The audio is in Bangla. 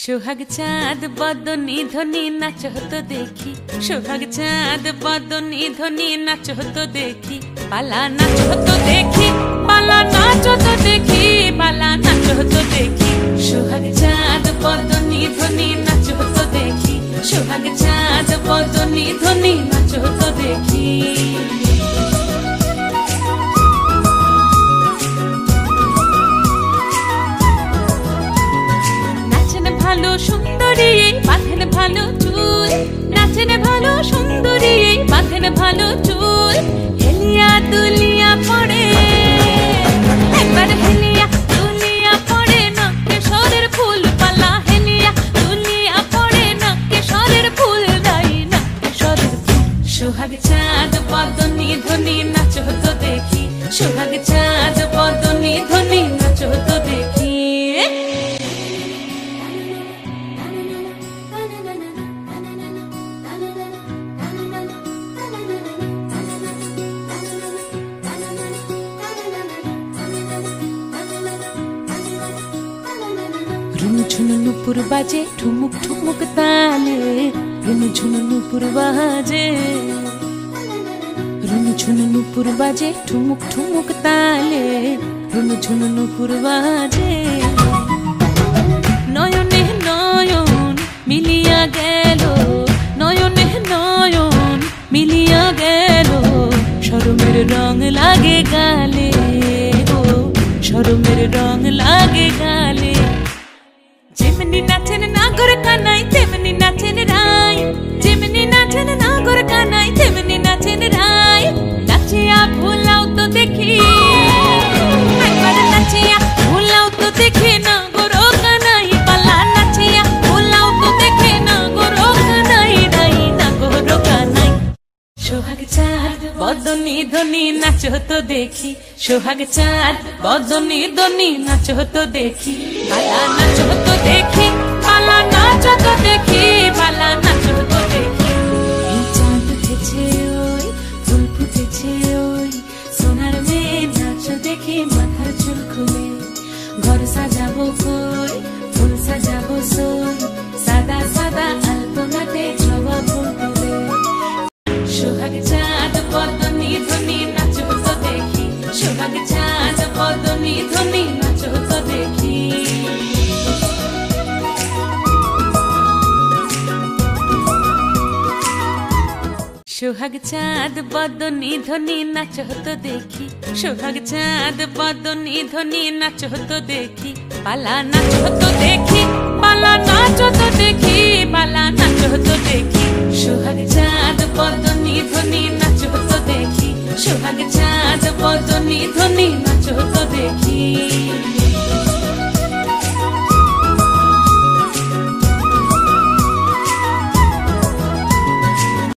সোহাগ চাঁদ বদনি ধ্বনি নাচ হতো দেখি, সোহাগ চাঁদ বদনি ধ্বনি নাচ হতো দেখি, পালা নাচ হতো দেখি, পালা নাচ হতো দেখি, পালা নাচ হতো দেখি। সোহাগ চাঁদ বদনি ধ্বনি নাচ হতো দেখি, সোহাগ চাঁদ বদনি ধ্বনি নাচ হতো দেখি। ভালো সুন্দরী বাঁধেন ভালো চুল, নাচেন ভালো সুন্দরী বাঁধেন ভালো চুল, হেলিয়া দুলিয়া পড়ে একবার হেলিয়া দুলিয়া পড়ে নকে সরের ফুল পালা, হেলিয়া দুলিয়া পড়ে নকে সরের ফুল দাই নকে সরের ফুল। সোহাগ চাঁদ বদনি ধ্বনি নাচ হতো দেখি, সোহাগ চাঁদ বদনি ধ্বনি নাচ হতো দেখি। রুনু ঝুনু নুপুর বাজে ঠুমুক ঠুমুক তালে, রুনু ঝুনু নুপুর বাজে, রুনু ঝুনু নুপুর বাজে ঠুমুক ঠুমুক তালে, রুনু ঝুনু নুপুর বাজে। নয়নে নয়ন মিলিয়া গেল, নয়নে নয়ন মিলিয়া গেল, শরমের রং লাগে গালে গো, শরমের রং লাগে গালে। যেমনি নাচেন নাগর কানাই তেমনি নাচেন রায়, যেমনি নাচেন নাগর কানাই তেমনি নাচেন রায়, নাচিয়া ভুলাও তো দেখি একবার, নাচিয়া ভুলাও তো দেখি নাগর কানাই পালা, নাচিয়া ভুলাও তো দেখি নাগর কানাই নাই নাগর কানাই। সোহাগ চাঁদ বদনি ধ্বনি নাচ হতো দেখি, সোহাগ চাঁদ বদনি ধ্বনি নাচ হতো দেখি, পালা নাচ হতো দেখি, পালা নাচ হতো দেখি, পালা নাচ হতো দেখি। এই চাঁদ উঠেছে ওই ফুল ফুটেছে ওই, সোনার মেয়ে নাচ দেখি মাথার চুল খুলে, ঘর সাজাবো কই ফুল সাজাবো সই, সাদা সাদা আলপনাতে জবা ফুল তুলে। সোহাগ চাঁদ বদনি ধ্বনি নাচ হতো দেখি, সোহাগ চাঁদ বদনি ধ্বনি নাচ হতো দেখি। সোহাগ চাঁদ বদনি ধ্বনি নাচ হতো দেখি, সোহাগ চাঁদ বদনি ধ্বনি নাচ হতো দেখি, পালা নাচ হতো দেখি, পালা নাচ হতো দেখি, পালা নাচ হতো দেখি। সোহাগ চাঁদ বদনি ধ্বনি নাচ হতো দেখি, সোহাগ চাঁদ বদনি ধ্বনি